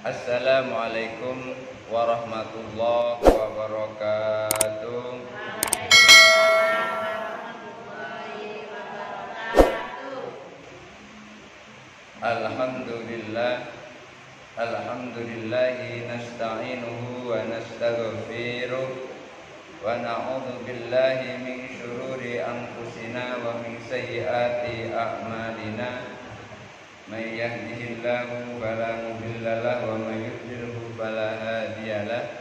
Assalamualaikum warahmatullahi wabarakatuh. Alhamdulillah, alhamdulillahi nasta'inuhu wa nastaghfiruh wa na'udzu billahi min syururi anfusina wa min sayyiati a'malina. May yahdihillahu fala mudilla lahu wa may yudlilhu fala hadiya lahu.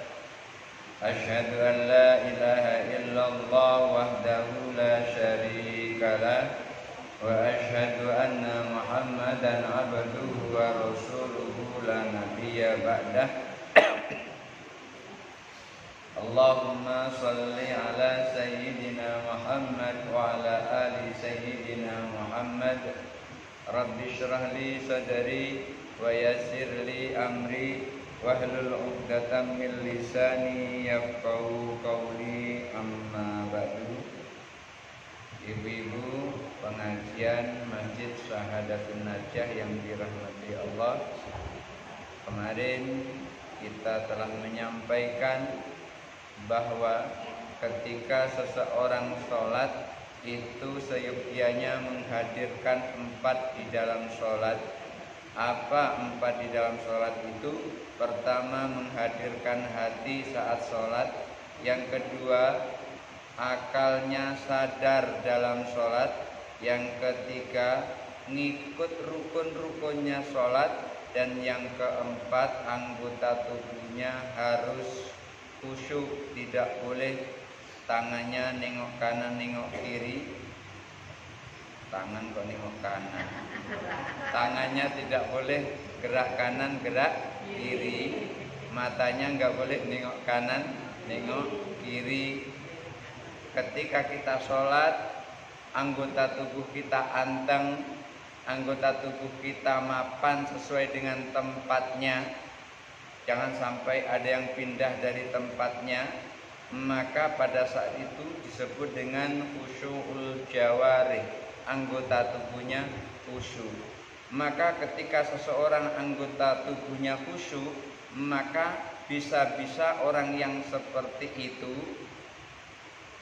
Asyhadu an la ilaha illallah wahdahu la syarika lahu wa asyhadu anna Muhammadan abduhu wa rasuluhu la nabiyya ba'dah. Allahumma salli ala sayyidina Muhammad wa ala ali sayyidina Muhammad. Rabbi syrah li sadri wa yassir li amri wahlul 'uqdatam min lisani yafqahu qawli, amma ba'du. Ibu-ibu pengajian Masjid Syahadatul Najah yang dirahmati Allah, kemarin kita telah menyampaikan bahwa ketika seseorang sholat itu seyogyanya menghadirkan 4 di dalam sholat. Apa 4 di dalam sholat itu? Pertama, menghadirkan hati saat sholat. Yang kedua, akalnya sadar dalam sholat. Yang ketiga, ngikut rukun-rukunnya sholat. Dan yang keempat, anggota tubuhnya harus khusyuk, tidak boleh tangannya nengok kanan nengok kiri. Tangan kok nengok kanan, tangannya tidak boleh gerak kanan gerak kiri, matanya nggak boleh nengok kanan nengok kiri. Ketika kita sholat, anggota tubuh kita anteng, anggota tubuh kita mapan sesuai dengan tempatnya. Jangan sampai ada yang pindah dari tempatnya. Maka pada saat itu disebut dengan khusyu'ul jawarih, anggota tubuhnya khusyuk. Maka ketika seseorang anggota tubuhnya khusyuk, maka bisa-bisa orang yang seperti itu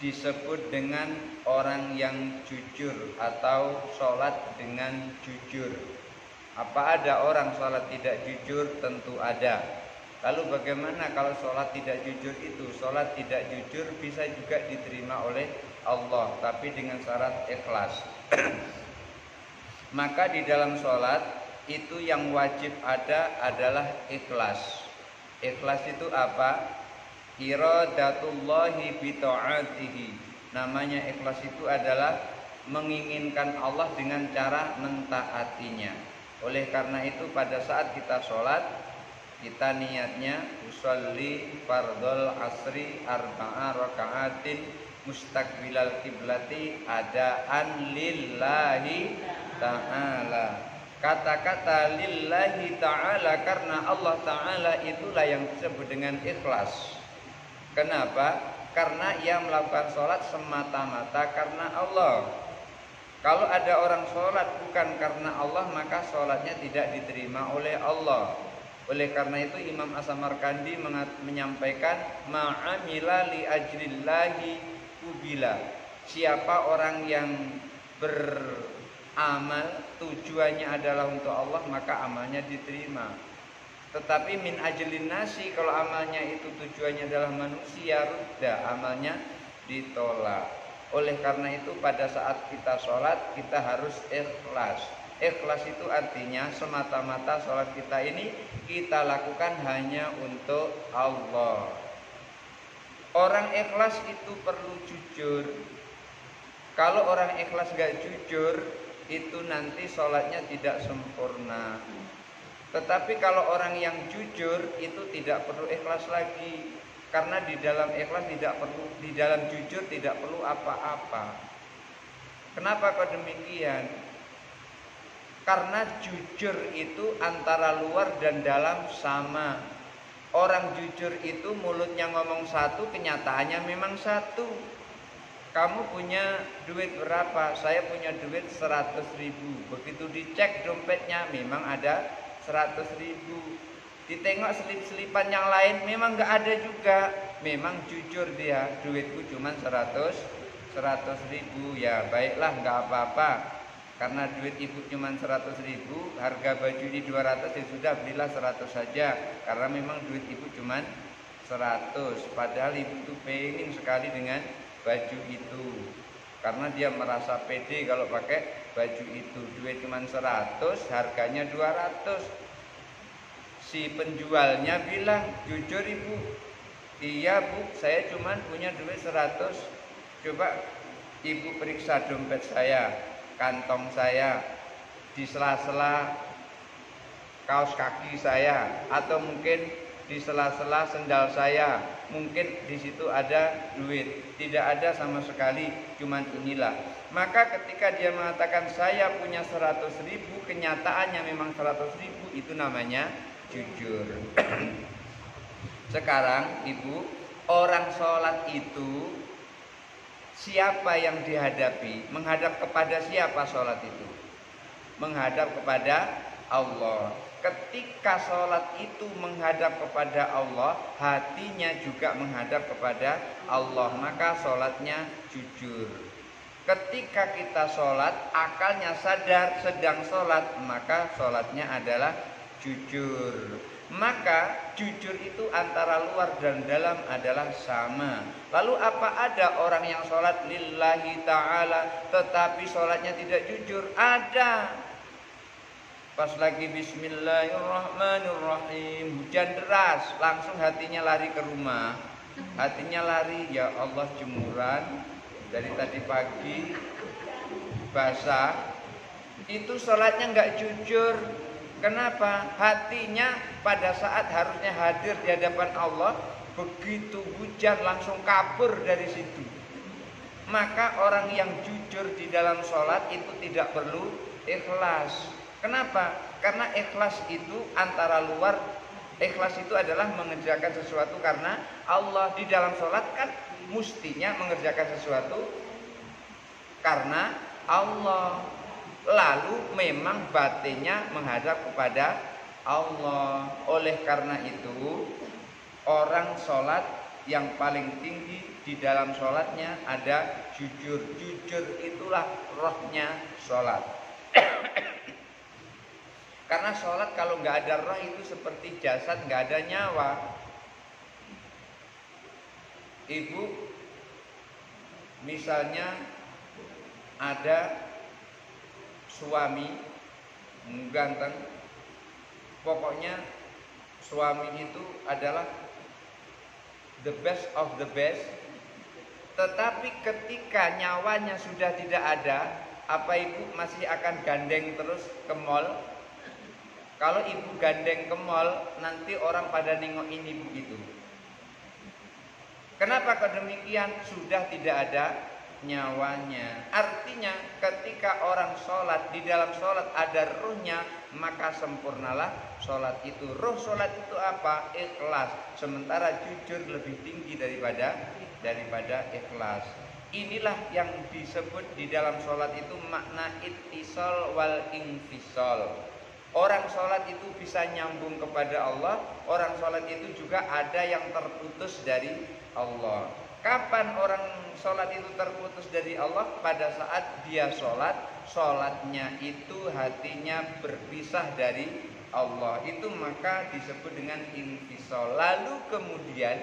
disebut dengan orang yang jujur atau sholat dengan jujur. Apa ada orang sholat tidak jujur? Tentu ada. Lalu bagaimana kalau sholat tidak jujur itu? Sholat tidak jujur bisa juga diterima oleh Allah, tapi dengan syarat ikhlas. Maka di dalam sholat itu yang wajib ada adalah ikhlas. Ikhlas itu apa? Iradatullahi bita'atihi. Namanya ikhlas itu adalah menginginkan Allah dengan cara mentaatinya. Oleh karena itu pada saat kita sholat, kita niatnya usolli fardhol asri arba'a raka'atin mustaqbilal kiblati adaan lillahi ta'ala. Kata-kata lillahi ta'ala karena Allah ta'ala itulah yang disebut dengan ikhlas. Kenapa? Karena ia melakukan sholat semata-mata karena Allah. Kalau ada orang sholat bukan karena Allah, maka sholatnya tidak diterima oleh Allah. Oleh karena itu Imam As-Samarkandi menyampaikan ma'amila li ajlillahi kubila. Siapa orang yang beramal tujuannya adalah untuk Allah, maka amalnya diterima. Tetapi min ajlin nasi, kalau amalnya itu tujuannya adalah manusia, rudda, amalnya ditolak. Oleh karena itu pada saat kita sholat kita harus ikhlas. Ikhlas itu artinya semata-mata sholat kita ini kita lakukan hanya untuk Allah. Orang ikhlas itu perlu jujur. Kalau orang ikhlas gak jujur, itu nanti sholatnya tidak sempurna. Tetapi kalau orang yang jujur itu tidak perlu ikhlas lagi. Karena di dalam ikhlas tidak perlu, di dalam jujur tidak perlu apa-apa. Kenapa kok demikian? Karena jujur itu antara luar dan dalam sama. Orang jujur itu mulutnya ngomong satu, kenyataannya memang satu. Kamu punya duit berapa? Saya punya duit 100.000. Begitu dicek dompetnya memang ada 100.000. Ditengok selip-selipan yang lain memang nggak ada juga. Memang jujur dia, duitku cuma 100 ribu. Ya baiklah, nggak apa-apa. Karena duit ibu cuma 100 ribu, harga baju ini 200, ya sudah belilah 100 saja. Karena memang duit ibu cuma 100. Padahal ibu tuh pengen sekali dengan baju itu. Karena dia merasa pede kalau pakai baju itu. Duit cuma 100, harganya 200. Si penjualnya bilang, jujur ibu, iya bu, saya cuma punya duit 100. Coba ibu periksa dompet saya, kantong saya, di sela-sela kaos kaki saya, atau mungkin di sela-sela sendal saya, mungkin di situ ada duit. Tidak ada sama sekali, cuman inilah. Maka ketika dia mengatakan saya punya 100 ribu, kenyataannya memang 100 ribu, itu namanya jujur. Sekarang ibu, orang sholat itu siapa yang dihadapi? Menghadap kepada siapa sholat itu? Menghadap kepada Allah. Ketika sholat itu menghadap kepada Allah, hatinya juga menghadap kepada Allah, maka sholatnya jujur. Ketika kita sholat, akalnya sadar sedang sholat, maka sholatnya adalah jujur. Maka jujur itu antara luar dan dalam adalah sama. Lalu apa ada orang yang sholat lillahi ta'ala tetapi sholatnya tidak jujur? Ada. Pas lagi bismillahirrahmanirrahim, hujan deras, langsung hatinya lari ke rumah. Hatinya lari, ya Allah jemuran dari tadi pagi basah. Itu sholatnya nggak jujur. Kenapa? Hatinya pada saat harusnya hadir di hadapan Allah, begitu hujan langsung kabur dari situ. Maka orang yang jujur di dalam sholat itu tidak perlu ikhlas. Kenapa? Karena ikhlas itu antara luar. Ikhlas itu adalah mengerjakan sesuatu karena Allah. Di dalam sholat kan mestinya mengerjakan sesuatu karena Allah. Lalu memang batinnya menghadap kepada Allah. Oleh karena itu, orang sholat yang paling tinggi di dalam sholatnya ada jujur. Jujur itulah rohnya sholat. Karena sholat kalau nggak ada roh itu seperti jasad nggak ada nyawa. Ibu, misalnya ada suami ganteng, pokoknya suami itu adalah the best of the best. Tetapi ketika nyawanya sudah tidak ada, apa ibu masih akan gandeng terus ke mall? Kalau ibu gandeng ke mall, nanti orang pada nengokin ibu itu. Kenapa demikian? Sudah tidak ada nyawanya. Artinya ketika orang sholat, di dalam sholat ada ruhnya, maka sempurnalah sholat itu. Ruh sholat itu apa? Ikhlas. Sementara jujur lebih tinggi daripada ikhlas. Inilah yang disebut di dalam sholat itu makna ittisal wal infisal. Orang sholat itu bisa nyambung kepada Allah. Orang sholat itu juga ada yang terputus dari Allah. Kapan orang sholat itu terputus dari Allah? Pada saat dia sholat, sholatnya itu hatinya berpisah dari Allah. Itu maka disebut dengan infisal. Lalu kemudian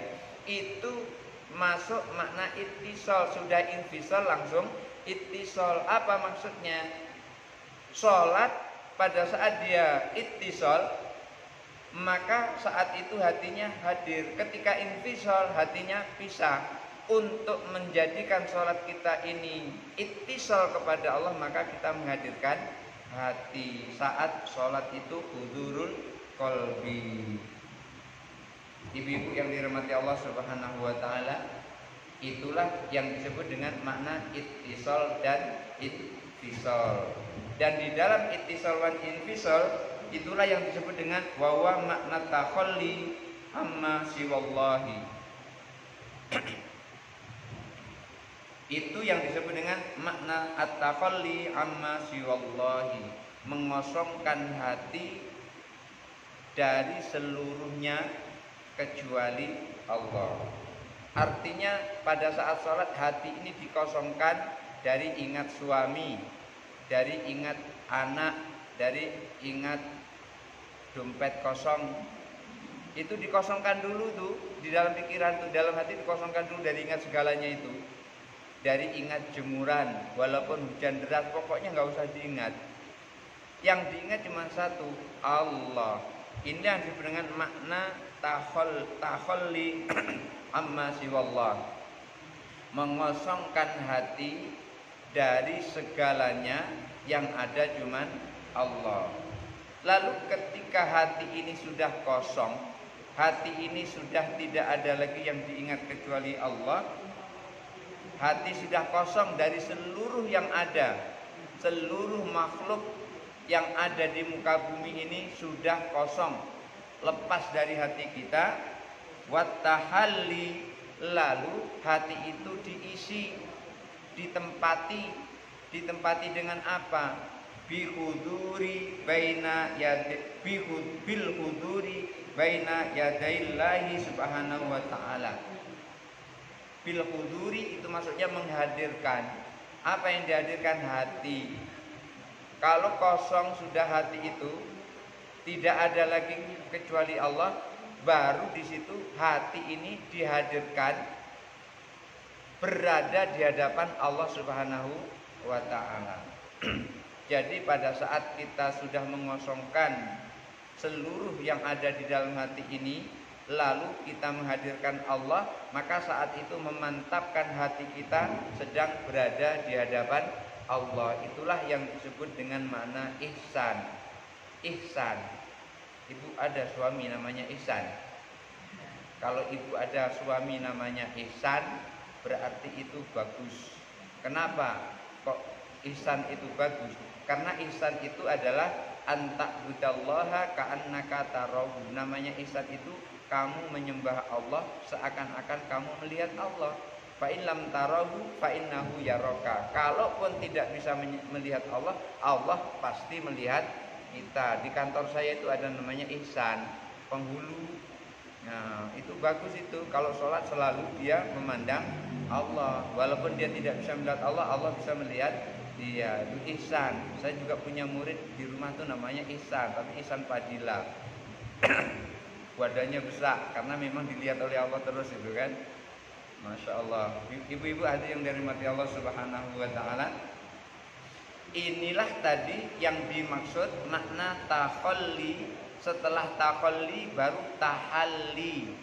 itu masuk makna ittisal. Sudah infisal langsung ittisal. Apa maksudnya? Sholat pada saat dia ittisal, maka saat itu hatinya hadir. Ketika infisal, hatinya pisah. Untuk menjadikan sholat kita ini ittisal kepada Allah, maka kita menghadirkan hati. Saat sholat itu hudurul qalbi. Ibu-ibu yang dirahmati Allah Subhanahu wa taala, itulah yang disebut dengan makna ittisal dan infisal. Dan di dalam ittisal dan infisal itulah yang disebut dengan wawa makna takhalli amma siwallahi. Itu yang disebut dengan makna at-takhalli amma siwallahi, mengosongkan hati dari seluruhnya kecuali Allah. Artinya pada saat sholat hati ini dikosongkan dari ingat suami, dari ingat anak, dari ingat dompet kosong. Itu dikosongkan dulu tuh di dalam pikiran tuh, dalam hati dikosongkan dulu dari ingat segalanya itu. Dari ingat jemuran, walaupun hujan deras pokoknya nggak usah diingat. Yang diingat cuma satu, Allah. Ini yang disebut dengan makna takhalli amma siwallah. Mengosongkan hati dari segalanya yang ada cuman Allah. Lalu ketika hati ini sudah kosong, hati ini sudah tidak ada lagi yang diingat kecuali Allah, hati sudah kosong dari seluruh yang ada, seluruh makhluk yang ada di muka bumi ini sudah kosong, lepas dari hati kita. Wattahalli, lalu hati itu diisi, ditempati dengan apa? Bihuduri baina yadaillahi subhanahu wa ta'ala. Bil huduri itu maksudnya menghadirkan. Apa yang dihadirkan? Hati. Kalau kosong sudah hati itu, tidak ada lagi kecuali Allah, baru di situ hati ini dihadirkan, berada di hadapan Allah Subhanahu wa ta'ala. Jadi pada saat kita sudah mengosongkan seluruh yang ada di dalam hati ini, lalu kita menghadirkan Allah, maka saat itu memantapkan hati kita sedang berada di hadapan Allah. Itulah yang disebut dengan makna ihsan. Ihsan. Ibu ada suami namanya Ihsan. Kalau ibu ada suami namanya Ihsan, berarti itu bagus. Kenapa kok ihsan itu bagus? Karena ihsan itu adalah anta'budallaha ka'annaka tarahu. Namanya ihsan itu kamu menyembah Allah seakan-akan kamu melihat Allah. Fa in lam tarahu fa innahu yaraka. Kalaupun tidak bisa melihat Allah, Allah pasti melihat kita. Di kantor saya itu ada namanya ihsan, penghulu. Nah, itu bagus itu. Kalau sholat selalu dia memandang Allah. Walaupun dia tidak bisa melihat Allah, Allah bisa melihat dia. Itu ihsan. Saya juga punya murid di rumah tuh namanya Ihsan, tapi Ihsan Fadila. Wadahnya besar karena memang dilihat oleh Allah terus itu kan. Masya Allah. Ibu-ibu ada yang dari mati Allah Subhanahu wa ta'ala. Inilah tadi yang dimaksud makna takhalli. Setelah takhalli baru tahalli,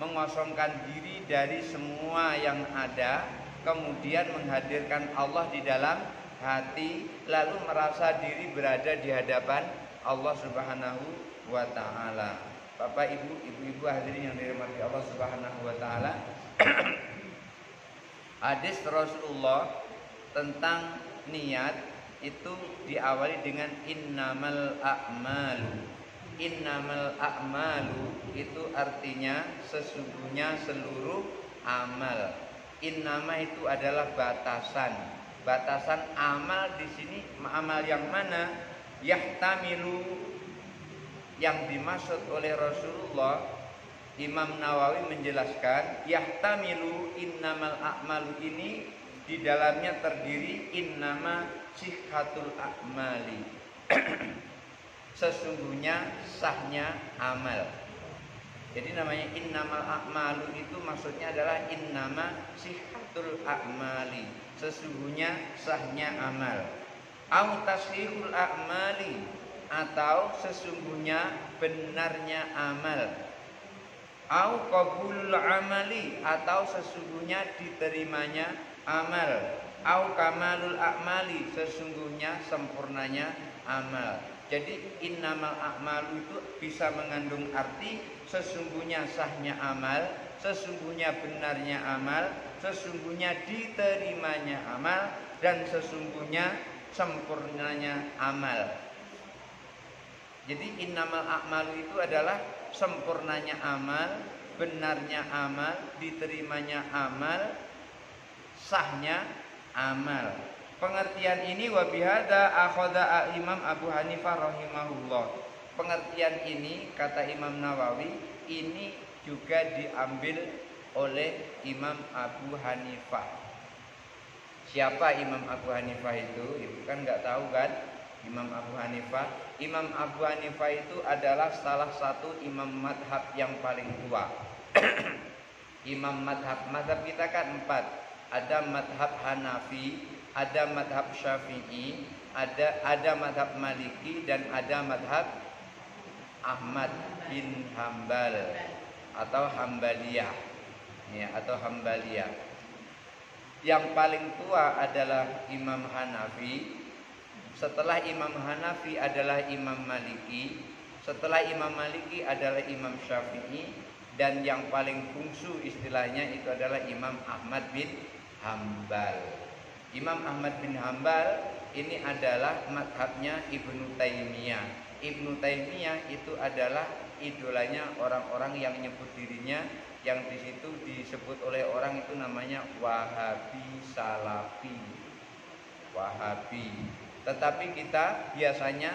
mengosongkan diri dari semua yang ada, kemudian menghadirkan Allah di dalam hati, lalu merasa diri berada di hadapan Allah Subhanahu wa ta'ala. Bapak ibu, ibu-ibu hadirin yang dirahmati Allah Subhanahu wa ta'ala. Hadis Rasulullah tentang niat itu diawali dengan innamal a'malu. Innamal a'malu itu artinya sesungguhnya seluruh amal. Innama itu adalah batasan. Batasan amal di sini amal yang mana? Yahtamilu, yang dimaksud oleh Rasulullah, Imam Nawawi menjelaskan, yahtamilu innamal a'malu ini di dalamnya terdiri innama sihhatul a'mali. Sesungguhnya sahnya amal. Jadi namanya innamal a'malu itu maksudnya adalah innama sihhatul a'mali. Sesungguhnya sahnya amal. Au tashihul a'mali, atau sesungguhnya benarnya amal. Au qabul amali, atau sesungguhnya diterimanya amal. Au kamalul a'mali, sesungguhnya sempurnanya amal. Jadi innamal a'malu itu bisa mengandung arti sesungguhnya sahnya amal, sesungguhnya benarnya amal, sesungguhnya diterimanya amal, dan sesungguhnya sempurnanya amal. Jadi innamal a'malu itu adalah sempurnanya amal, benarnya amal, diterimanya amal, sahnya amal. Pengertian ini wabihada akhadha Imam Abu Hanifah rahimahullah. pengertian ini kata Imam Nawawi ini juga diambil oleh Imam Abu Hanifah. Siapa Imam Abu Hanifah itu? Ibu kan nggak tahu kan? Imam Abu Hanifah. Imam Abu Hanifah itu adalah salah satu imam madhab yang paling tua. Imam madhab kita kan 4. Ada madhab Hanafi, ada madhab Syafi'i, ada madhab Maliki, dan ada madhab Ahmad bin Hambal atau Hambaliyah, ya, atau Hambaliyah. Yang paling tua adalah Imam Hanafi. Setelah Imam Hanafi adalah Imam Maliki. Setelah Imam Maliki adalah Imam Syafi'i. Dan yang paling bungsu istilahnya itu adalah Imam Ahmad bin Hambal. Imam Ahmad bin Hambal ini adalah madhabnya Ibnu Taimiyah. Ibnu Taimiyah itu adalah idolanya orang-orang yang menyebut dirinya, yang di situ disebut oleh orang itu namanya Wahabi Salafi. Wahabi. Tetapi kita biasanya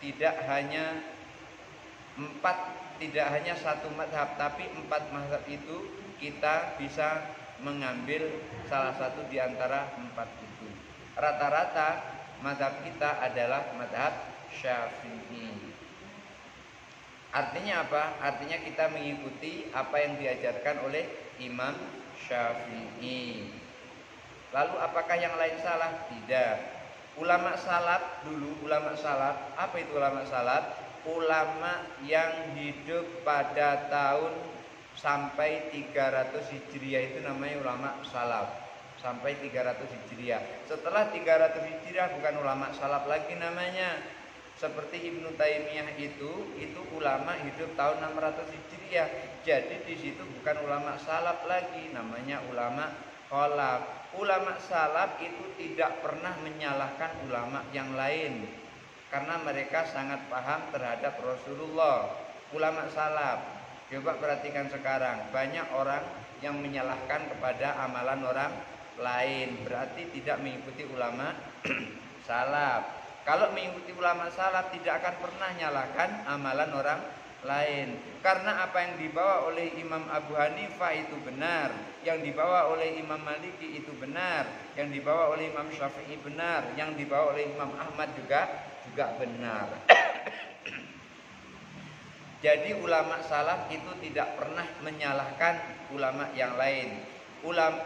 tidak hanya satu madhab, tapi 4 madhab itu kita bisa mengambil salah satu di antara 4 itu. Rata-rata madhab kita adalah madhab Syafi'i. Artinya apa? Artinya kita mengikuti apa yang diajarkan oleh Imam Syafi'i. Lalu apakah yang lain salah? Tidak. Ulama salaf dulu, ulama salaf, apa itu ulama salaf? Ulama yang hidup pada tahun sampai 300 Hijriah itu namanya ulama salaf. Sampai 300 Hijriah. Setelah 300 Hijriah bukan ulama salaf lagi namanya. Seperti Ibnu Taimiyah itu ulama hidup tahun 600 Hijriah. Jadi di situ bukan ulama salaf lagi, namanya ulama khalaf. Ulama salaf itu tidak pernah menyalahkan ulama yang lain karena mereka sangat paham terhadap Rasulullah. Ulama salaf, coba perhatikan sekarang, banyak orang yang menyalahkan kepada amalan orang lain, berarti tidak mengikuti ulama salaf. Kalau mengikuti ulama salaf tidak akan pernah nyalakan amalan orang lain. Karena apa yang dibawa oleh Imam Abu Hanifah itu benar, yang dibawa oleh Imam Maliki itu benar, yang dibawa oleh Imam Syafi'i benar, yang dibawa oleh Imam Ahmad juga benar. Jadi ulama salaf itu tidak pernah menyalahkan ulama yang lain.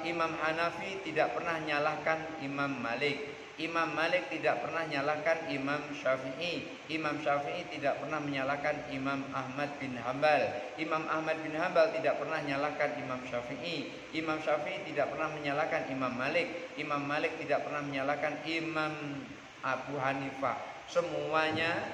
Imam Hanafi tidak pernah menyalahkan Imam Malik. Imam Malik tidak pernah menyalahkan Imam Syafi'i. Imam Syafi'i tidak pernah menyalahkan Imam Ahmad bin Hambal. Imam Ahmad bin Hambal tidak pernah menyalahkan Imam Syafi'i. Imam Syafi'i tidak pernah menyalahkan Imam Malik. Imam Malik tidak pernah menyalahkan Imam Abu Hanifah. Semuanya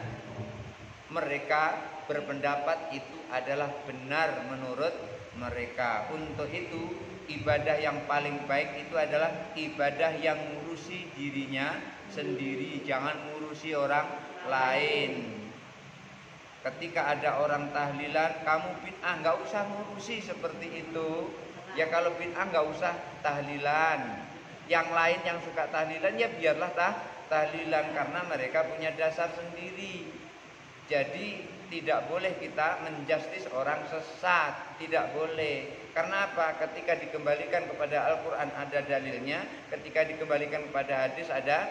mereka berpendapat itu adalah benar menurut mereka. Untuk itu ibadah yang paling baik itu adalah ibadah yang ngurusi dirinya sendiri, jangan ngurusi orang lain. Ketika ada orang tahlilan, kamu bid'ah, nggak usah ngurusi seperti itu. Ya kalau bid'ah nggak usah tahlilan. Yang lain yang suka tahlilan ya biarlah tahlilan karena mereka punya dasar sendiri. Jadi tidak boleh kita menjustis orang sesat, tidak boleh. Karena apa? Ketika dikembalikan kepada Al-Quran ada dalilnya, ketika dikembalikan kepada hadis ada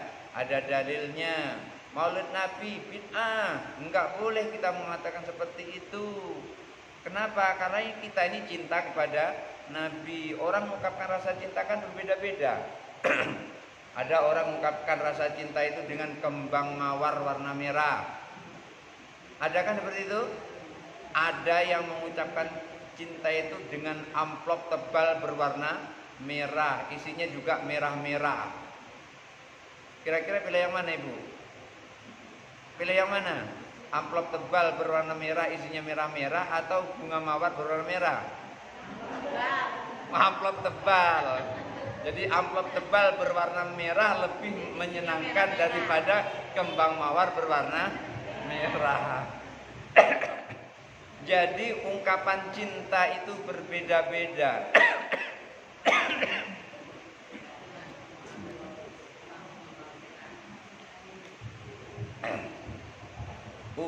dalilnya. Maulid Nabi bid'ah, enggak boleh kita mengatakan seperti itu. Kenapa? Karena kita ini cinta kepada Nabi. Orang mengungkapkan rasa cinta kan berbeda-beda. Ada orang mengungkapkan rasa cinta itu dengan kembang mawar warna merah. Ada kan seperti itu? Ada yang mengucapkan cinta itu dengan amplop tebal berwarna merah, isinya juga merah-merah. Kira-kira pilih yang mana ibu? Pilih yang mana? Amplop tebal berwarna merah, isinya merah-merah, atau bunga mawar berwarna merah? Amplop tebal. Jadi amplop tebal berwarna merah lebih menyenangkan daripada kembang mawar berwarna merah. Jadi ungkapan cinta itu berbeda-beda.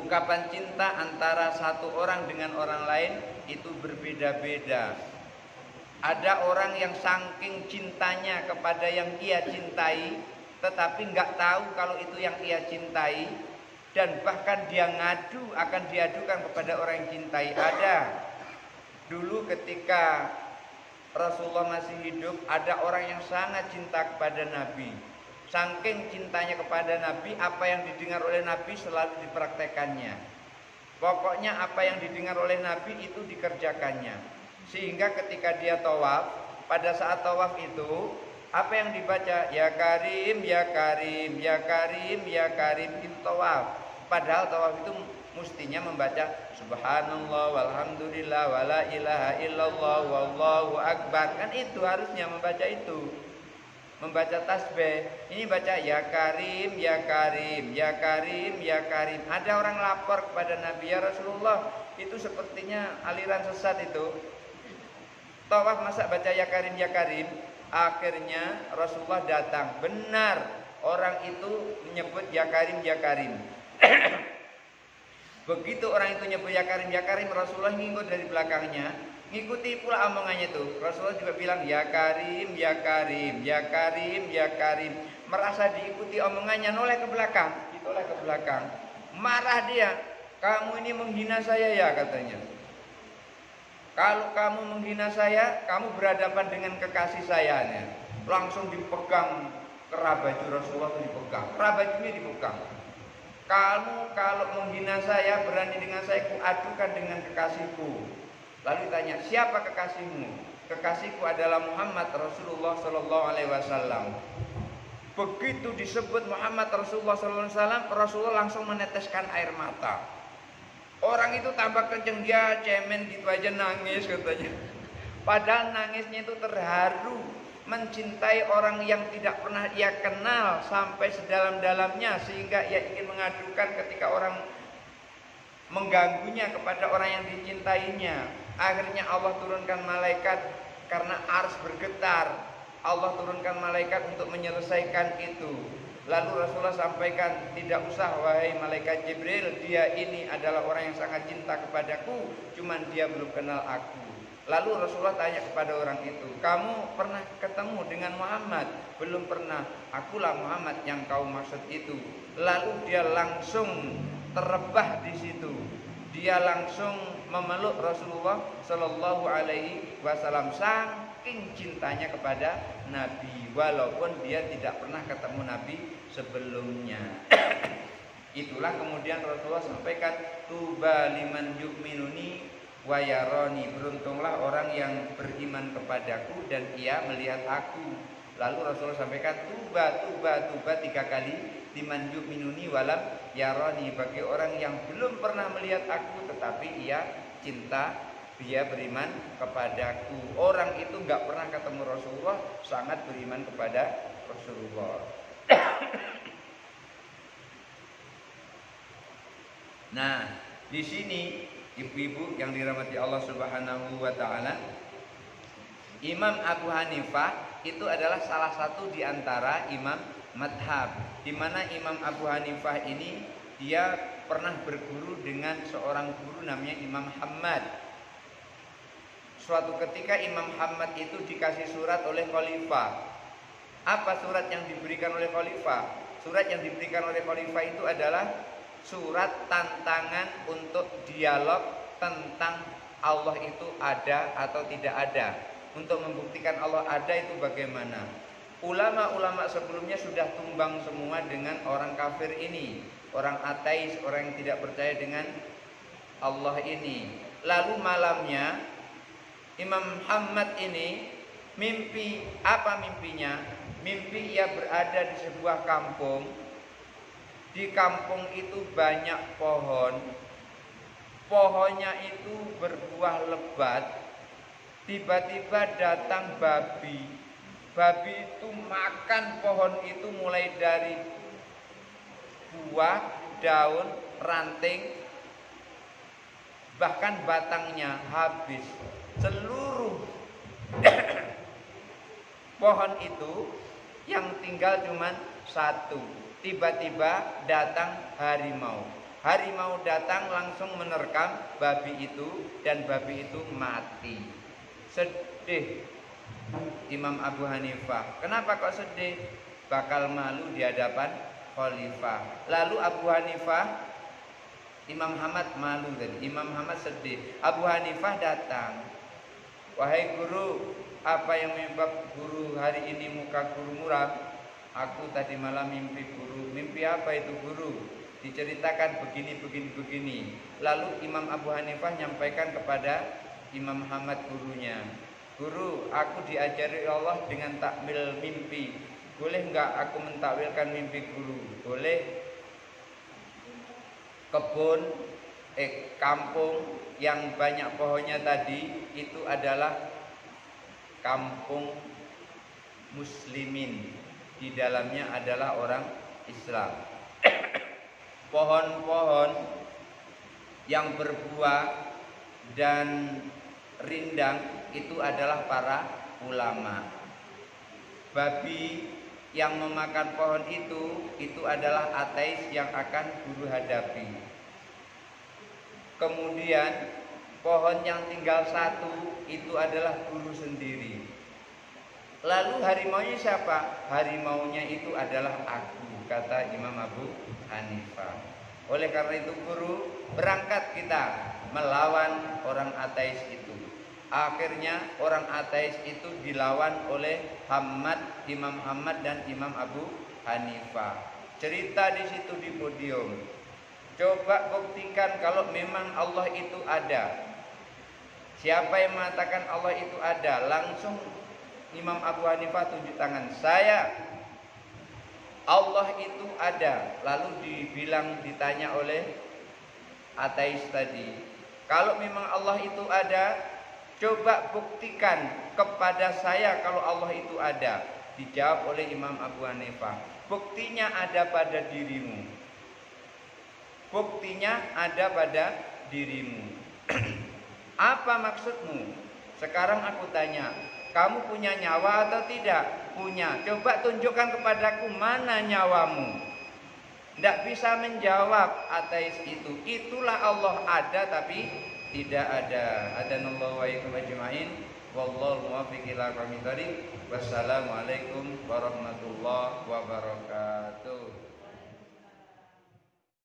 Ungkapan cinta antara satu orang dengan orang lain itu berbeda-beda. Ada orang yang saking cintanya kepada yang ia cintai, tetapi nggak tahu kalau itu yang ia cintai, dan bahkan dia akan diadukan kepada orang yang cintai. Ada dulu ketika Rasulullah masih hidup, ada orang yang sangat cinta kepada Nabi. Saking cintanya kepada Nabi, apa yang didengar oleh Nabi selalu dipraktekannya. Pokoknya apa yang didengar oleh Nabi itu dikerjakannya. Sehingga ketika dia tawaf, pada saat tawaf itu, apa yang dibaca? Ya Karim, ya Karim, ya Karim, ya Karim, itu tawaf. Padahal tawaf itu mestinya membaca Subhanallah walhamdulillah wala ilaha illallah wallahu akbar. Kan itu harusnya membaca itu. Membaca tasbih. Ini baca ya Karim, ya Karim, ya Karim, ya Karim. Ada orang lapor kepada Nabi, ya Rasulullah, itu sepertinya aliran sesat itu. Tawaf masa baca ya Karim, ya Karim. Akhirnya Rasulullah datang. Benar, orang itu menyebut ya Karim, ya Karim. Begitu orang itu nyebut ya Karim, ya Karim, Rasulullah ngikut dari belakangnya, ngikuti pula omongannya itu. Rasulullah juga bilang ya Karim, ya Karim, ya Karim, ya Karim. Merasa diikuti omongannya, noleh ke belakang, ditoleh ke belakang. Marah dia, kamu ini menghina saya ya, katanya. Kalau kamu menghina saya, kamu berhadapan dengan kekasih saya. Langsung dipegang kerah baju Rasulullah itu dipegang, kerah bajunya dipegang. Kamu kalau menghina saya, berani dengan saya, kuadukan dengan kekasihku. Lalu ditanya, siapa kekasihmu? Kekasihku adalah Muhammad Rasulullah Sallallahu Alaihi Wasallam. Begitu disebut Muhammad Rasulullah Sallallahu Alaihi Wasallam, Rasulullah langsung meneteskan air mata. Orang itu tambah kenceng, dia cemen gitu aja, nangis katanya. Padahal nangisnya itu terharu, mencintai orang yang tidak pernah ia kenal sampai sedalam-dalamnya, sehingga ia ingin mengadukan ketika orang mengganggunya kepada orang yang dicintainya. Akhirnya Allah turunkan malaikat karena ars bergetar. Allah turunkan malaikat untuk menyelesaikan itu. Lalu Rasulullah sampaikan, tidak usah wahai malaikat Jibril, dia ini adalah orang yang sangat cinta kepadaku, cuman dia belum kenal aku. Lalu Rasulullah tanya kepada orang itu, kamu pernah ketemu dengan Muhammad? Belum pernah. Akulah Muhammad yang kau maksud itu. Lalu dia langsung terebah di situ. Dia langsung memeluk Rasulullah Shallallahu Alaihi Wasallam, saking cintanya kepada Nabi, walaupun dia tidak pernah ketemu Nabi sebelumnya. Itulah kemudian Rasulullah sampaikan, tuba liman yu'minuni wa yarani, beruntunglah orang yang beriman kepadaku dan ia melihat aku. Lalu Rasulullah sampaikan, tuba 3 kali, liman yu'minuni walam yarani, bagi orang yang belum pernah melihat aku tetapi ia cinta, dia beriman kepadaku. Orang itu nggak pernah ketemu Rasulullah, sangat beriman kepada Rasulullah. Nah, di sini ibu-ibu yang dirahmati Allah Subhanahu wa taala, Imam Abu Hanifah itu adalah salah satu di antara imam madhab, di mana Imam Abu Hanifah ini dia pernah berguru dengan seorang guru namanya Imam Hammad. Suatu ketika Imam Hammad itu dikasih surat oleh khalifah. Apa surat yang diberikan oleh khalifah? Surat yang diberikan oleh khalifah itu adalah surat tantangan untuk dialog tentang Allah itu ada atau tidak ada. Untuk membuktikan Allah ada itu bagaimana? Ulama-ulama sebelumnya sudah tumbang semua dengan orang kafir ini, orang ateis, orang yang tidak percaya dengan Allah ini. Lalu malamnya Imam Muhammad ini mimpi. Apa mimpinya? Mimpi ia berada di sebuah kampung. Di kampung itu banyak pohon. Pohonnya itu berbuah lebat. Tiba-tiba datang babi. Babi itu makan pohon itu mulai dari buah, daun, ranting, bahkan batangnya habis. Seluruh pohon itu yang tinggal cuma satu. Tiba-tiba datang harimau. Harimau datang langsung menerkam babi itu dan babi itu mati. Sedih Imam Abu Hanifah. Kenapa kok sedih? Bakal malu di hadapan khalifah. Lalu Abu Hanifah, Imam Ahmad malu tadi. Imam Ahmad sedih. Abu Hanifah datang. Wahai guru, apa yang menyebab guru hari ini muka guru muram? Aku tadi malam mimpi guru. Mimpi apa itu guru? Diceritakan begini. Lalu Imam Abu Hanifah nyampaikan kepada Imam Ahmad gurunya, guru, aku diajari Allah dengan takwil mimpi. Boleh enggak aku mentakwilkan mimpi guru? Boleh. Kebun kampung yang banyak pohonnya tadi itu adalah kampung muslimin. Di dalamnya adalah orang Islam. Pohon-pohon yang berbuah dan rindang itu adalah para ulama. Babi yang memakan pohon itu adalah ateis yang akan guru hadapi. Kemudian pohon yang tinggal satu itu adalah guru sendiri. Lalu harimaunya siapa? Harimaunya itu adalah aku, kata Imam Abu Hanifah. Oleh karena itu guru, berangkat kita melawan orang ateis itu. Akhirnya orang ateis itu dilawan oleh Imam Ahmad dan Imam Abu Hanifah. Cerita di situ di podium. Coba buktikan kalau memang Allah itu ada. Siapa yang mengatakan Allah itu ada? Langsung Imam Abu Hanifah tunjuk tangan. Saya. Allah itu ada. Lalu ditanya oleh ateis tadi, kalau memang Allah itu ada, coba buktikan kepada saya kalau Allah itu ada. Dijawab oleh Imam Abu Hanifah, buktinya ada pada dirimu. Buktinya ada pada dirimu. Apa maksudmu? Sekarang aku tanya, kamu punya nyawa atau tidak? Punya. Coba tunjukkan kepadaku mana nyawamu. Tidak bisa menjawab ateis itu. Itulah Allah ada tapi tidak ada. Adanallahu wa iyyakum ajma'in. Wallahu muwaffiq ila aqwamit thoriq. Wassalamualaikum warahmatullahi wabarakatuh.